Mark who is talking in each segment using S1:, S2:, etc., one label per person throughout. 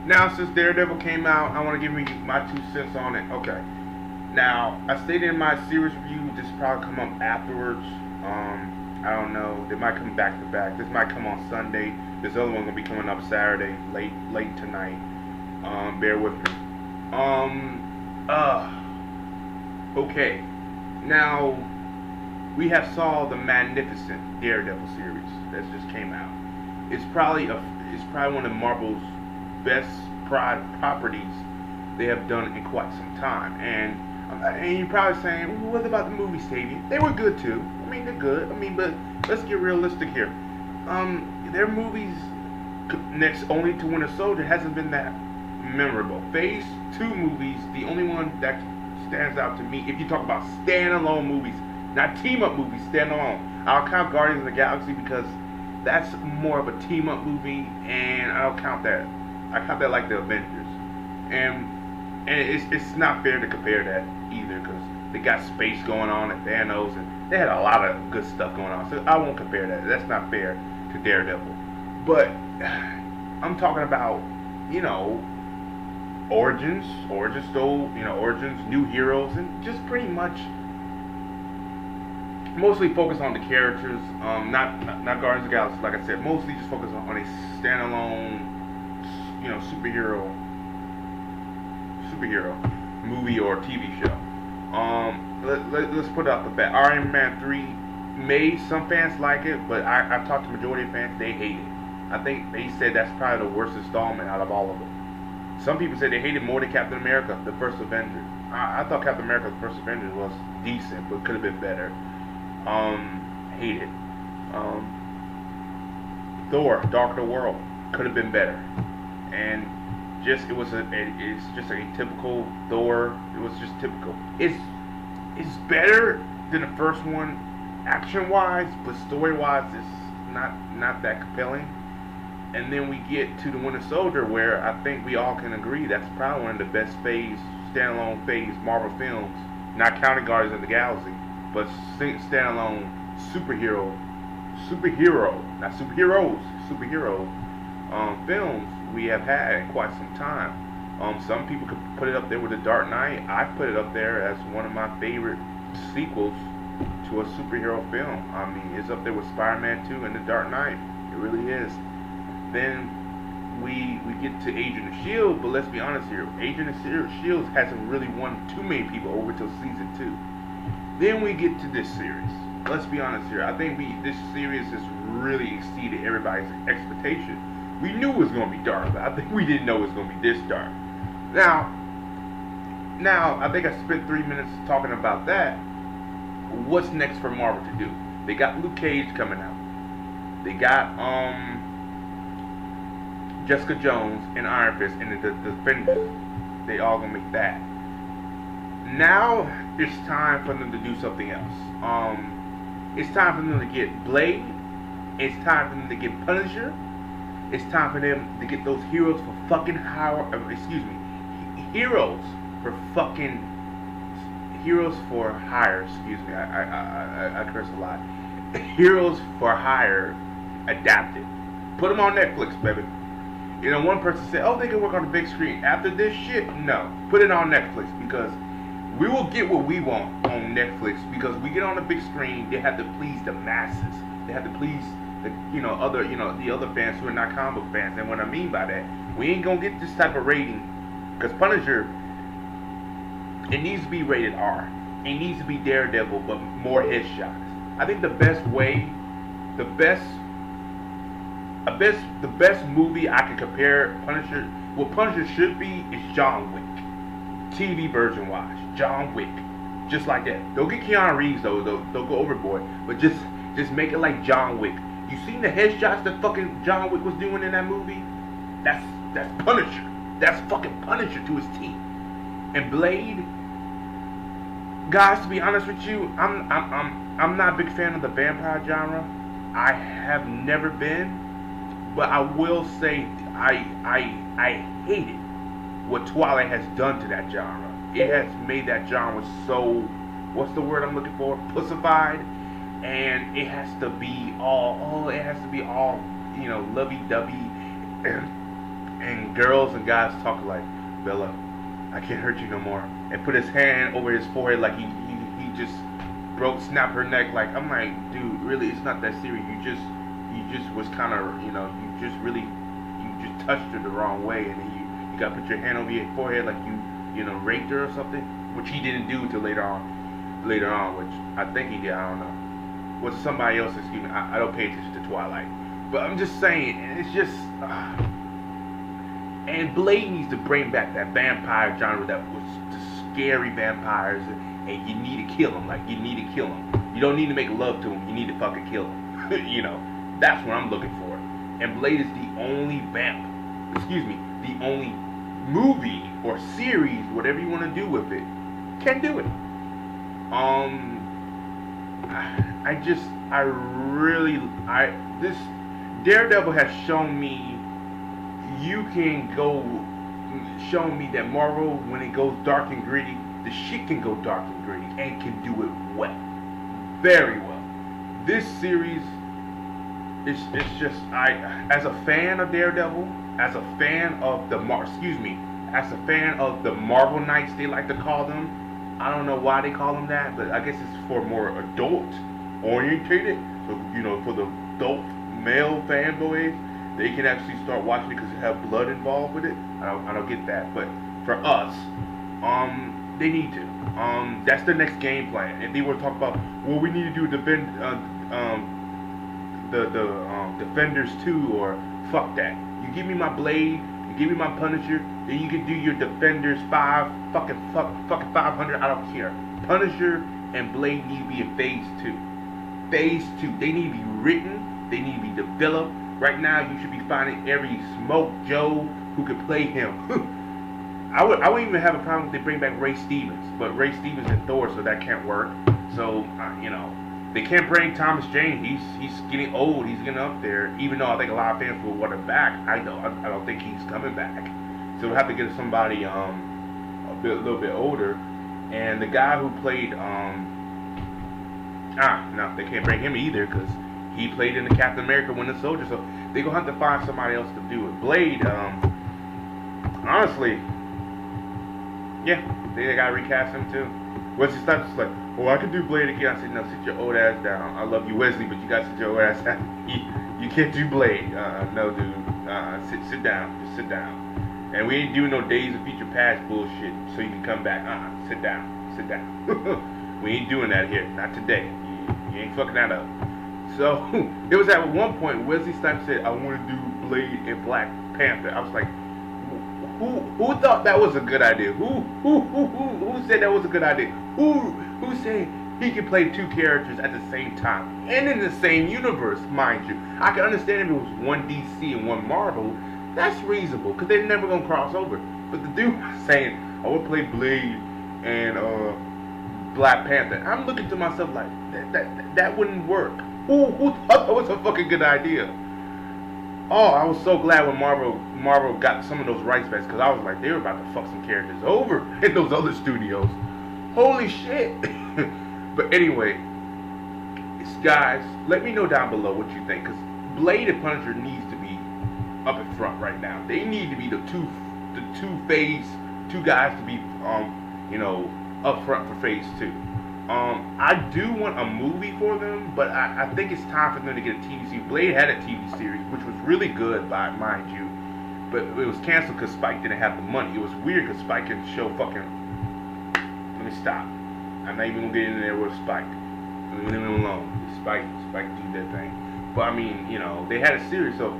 S1: Now, since Daredevil came out, I want to give you my 2 cents on it. Okay. Now, I stated in my series review, this probably come up afterwards. I don't know. They might come back to back. This might come on Sunday. This other one gonna be coming up Saturday, late tonight. Bear with me. Okay. Now, we have saw the magnificent Daredevil series that just came out. It's probably one of Marvel's best properties they have done in quite some time. And you're probably saying, well, what about the movies, Tavy? They were good too. I mean, they're good. I mean, but let's get realistic here. Their movies next only to Winter Soldier hasn't been that memorable. Phase 2 movies, the only one that stands out to me, if you talk about standalone movies, not team up movies, standalone. I'll count Guardians of the Galaxy because that's more of a team up movie, and I don't count that. I count that like the Avengers, and it's not fair to compare that either because they got space going on at Thanos, and they had a lot of good stuff going on. So I won't compare that. That's not fair to Daredevil. But I'm talking about, you know, origin story, origins, new heroes, and just pretty much mostly focus on the characters. Not Guardians of the Galaxy, like I said. Mostly just focus on a standalone, superhero movie or TV show. Let's put it out the bat. Iron Man 3 made some fans like it, but I've talked to majority of fans, they hate it. I think they said that's probably the worst installment out of all of them. Some people said they hated more than Captain America, the first Avenger. I thought Captain America, the first Avenger was decent, but could have been better. Hate it. Thor, Dark of the World, could have been better. And it's just a typical Thor. It was just typical. It's better than the first one, action wise, but story wise, it's not that compelling. And then we get to the Winter Soldier, where I think we all can agree that's probably one of the best standalone phase Marvel films, not counting Guardians of the Galaxy, but standalone not superheroes, films we have had in quite some time. Some people could put it up there with The Dark Knight. I put it up there as one of my favorite sequels to a superhero film. I mean, it's up there with Spider-Man 2 and The Dark Knight. It really is. Then we get to Agent of S.H.I.E.L.D., but let's be honest here. Agent of S.H.I.E.L.D. hasn't really won too many people over till season 2. Then we get to this series. Let's be honest here. I think this series has really exceeded everybody's expectation. We knew it was going to be dark, but I think we didn't know it was going to be this dark. Now, I think I spent 3 minutes talking about that. What's next for Marvel to do? They got Luke Cage coming out. They got Jessica Jones and Iron Fist and the Defenders. They all gonna make that. Now it's time for them to do something else. It's time for them to get Blade. It's time for them to get Punisher. It's time for them to get those heroes for fucking heroes for hire. Excuse me, I curse a lot. Heroes for hire adapted. Put them on Netflix, baby. One person said, "Oh, they can work on the big screen." After this shit, no, put it on Netflix because we will get what we want on Netflix because we get on the big screen. They have to please the masses. They have to please the other fans who are not comic book fans. And what I mean by that, we ain't gonna get this type of rating because Punisher, it needs to be rated R. It needs to be Daredevil, but more headshots. I think the best movie I can compare what Punisher should be is John Wick. TV version wise, John Wick, just like that. Don't get Keanu Reeves though. Don't go overboard, but just make it like John Wick. You seen the headshots that fucking John Wick was doing in that movie? That's Punisher. That's fucking Punisher to his teeth. And Blade, guys, to be honest with you, I'm not a big fan of the vampire genre. I have never been, but I will say I hate it what Twilight has done to that genre. It has made that genre so, what's the word I'm looking for? Pussified. And it has to be all lovey-dovey. and girls and guys talk like, Bella, I can't hurt you no more, and put his hand over his forehead like he just snapped her neck. Like, I'm like, dude, really, it's not that serious. You just was kind of, you just touched her the wrong way, and then you got to put your hand over your forehead like raped her or something, which he didn't do until later on, which I think he did. I don't know. Was somebody else? Excuse me. I don't pay attention to Twilight, but I'm just saying, it's just. And Blade needs to bring back that vampire genre that was the scary vampires, and you need to kill them. Like, you need to kill them. You don't need to make love to them. You need to fucking kill them. That's what I'm looking for. And Blade is the only the only movie or series, whatever you want to do with it, can do it. This Daredevil has shown me shown me that Marvel, when it goes dark and gritty, the shit can go dark and gritty and can do it well, very well. This series, it's just, as a fan of Daredevil, as a fan of the Marvel Knights, they like to call them. I don't know why they call them that, but I guess it's for more adult orientated. So, for the adult male fanboys, they can actually start watching it because they have blood involved with it. I don't get that, but for us, they need to. That's the next game plan. If they were to talk about, well, we need to do Defenders 2, or fuck that. You give me my Blade, you give me my Punisher, then you can do your Defenders 5, fucking 500. I don't care. Punisher and Blade need to be in Phase 2. Phase 2. They need to be written. They need to be developed. Right now, you should be finding every Smoke Joe who could play him. I wouldn't even have a problem if they bring back Ray Stevens, but Ray Stevens is Thor, so that can't work. So they can't bring Thomas Jane. He's getting old. He's getting up there. Even though I think a lot of fans will want him back, I don't think he's coming back. So we'll have to get somebody a little bit older. And the guy who played no, they can't bring him either because he played in the Captain America Winter Soldier, so they're going to have to find somebody else to do it. Blade, honestly, yeah, they got to recast him too. Wesley Snipes is like, oh, I can do Blade again. I said, no, sit your old ass down. I love you, Wesley, but you got to sit your old ass down. You can't do Blade. No, dude. Sit down. Just sit down. And we ain't doing no Days of Future Past bullshit so you can come back. Sit down. Sit down. We ain't doing that here. Not today. You ain't fucking that up. So, it was at one point, Wesley Snipes said, I want to do Blade and Black Panther. I was like, who thought that was a good idea? Who said that was a good idea? Who said he could play two characters at the same time? And in the same universe, mind you. I can understand if it was one DC and one Marvel. That's reasonable, because they're never going to cross over. But the dude was saying, I would play Blade and Black Panther. I'm looking to myself like, that wouldn't work. Who thought that was a fucking good idea? Oh, I was so glad when Marvel got some of those rights back, because I was like, they were about to fuck some characters over in those other studios. Holy shit. But anyway, guys, let me know down below what you think, because Blade and Punisher needs to be up in front right now. They need to be the two guys to be up front for Phase 2. I do want a movie for them, but I think it's time for them to get a TV series. Blade had a TV series, which was really good, mind you, but it was canceled because Spike didn't have the money. It was weird because Spike can show fucking... Let me stop. I'm not even going to get in there with Spike. Leave him alone. Spike do that thing. But I mean, they had a series, so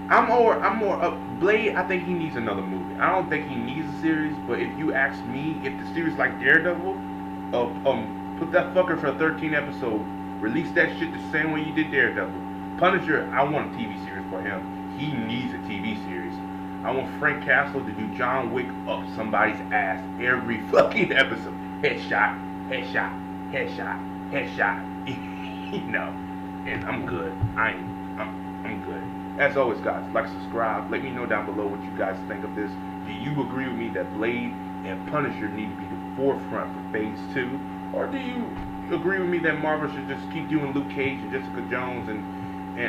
S1: I'm more up. Blade, I think he needs another movie. I don't think he needs a series, but if you ask me, if the series like Daredevil, put that fucker for a 13 episode. Release that shit the same way you did Daredevil. Punisher, I want a TV series for him. He needs a TV series. I want Frank Castle to do John Wick up somebody's ass every fucking episode. Headshot, headshot, headshot, headshot. And I'm good. I'm good. As always, guys, like, subscribe. Let me know down below what you guys think of this. Do you agree with me that Blade and Punisher need to be the forefront for Phase 2? Or do you agree with me that Marvel should just keep doing Luke Cage and Jessica Jones and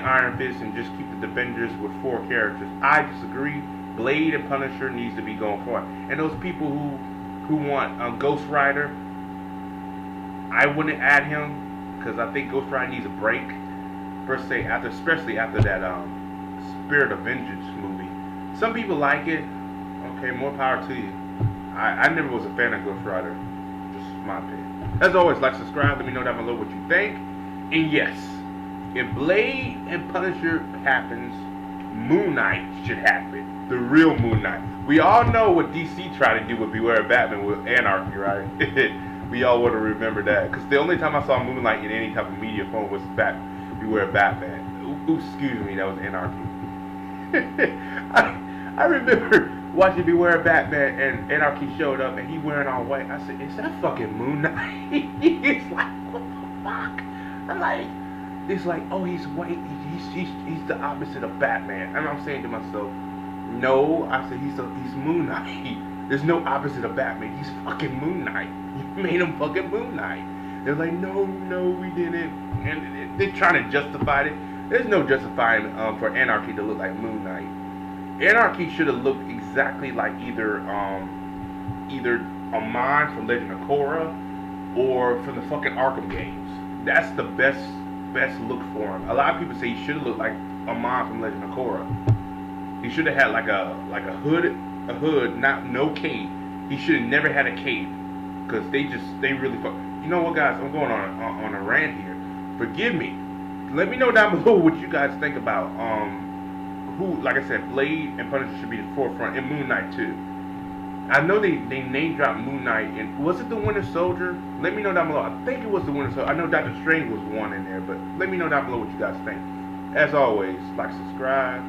S1: Iron Fist and just keep the Defenders with 4 characters? I disagree, Blade and Punisher needs to be going forward. And those people who want Ghost Rider, I wouldn't add him because I think Ghost Rider needs a break per se, especially after that Spirit of Vengeance movie. Some people like it. Okay, more power to you. I never was a fan of Ghost Rider. Just my opinion. As always, like, subscribe. Let me know down below what you think. And yes, if Blade and Punisher happens, Moon Knight should happen. The real Moon Knight. We all know what DC tried to do with Beware of Batman with Anarchy, right? We all want to remember that. Because the only time I saw Moonlight in any type of media form was Beware of Batman. Oops, excuse me, that was Anarchy. I remember watching Beware of Batman and Anarchy showed up and he wearing all white. I said, is that fucking Moon Knight? It's like, what the fuck? I'm like, it's like, oh, he's white. He's the opposite of Batman. And I'm saying to myself, no. I said, he's Moon Knight. There's no opposite of Batman. He's fucking Moon Knight. You made him fucking Moon Knight. They're like, no, we didn't. And they're trying to justify it. There's no justifying for Anarchy to look like Moon Knight. Anarchy should have looked exactly like either Amon from Legend of Korra or from the fucking Arkham games. That's the best look for him. A lot of people say he should have looked like Amon from Legend of Korra. He should have had like a hood, no cape. He should have never had a cape because they really fuck. You know what, guys? I'm going on a rant here. Forgive me. Let me know down below what you guys think about who, like I said, Blade and Punisher should be the forefront, and Moon Knight too. I know they name dropped Moon Knight, and was it the Winter Soldier? Let me know down below. I think it was the Winter Soldier. I know Doctor Strange was one in there, but let me know down below what you guys think. As always, like, subscribe.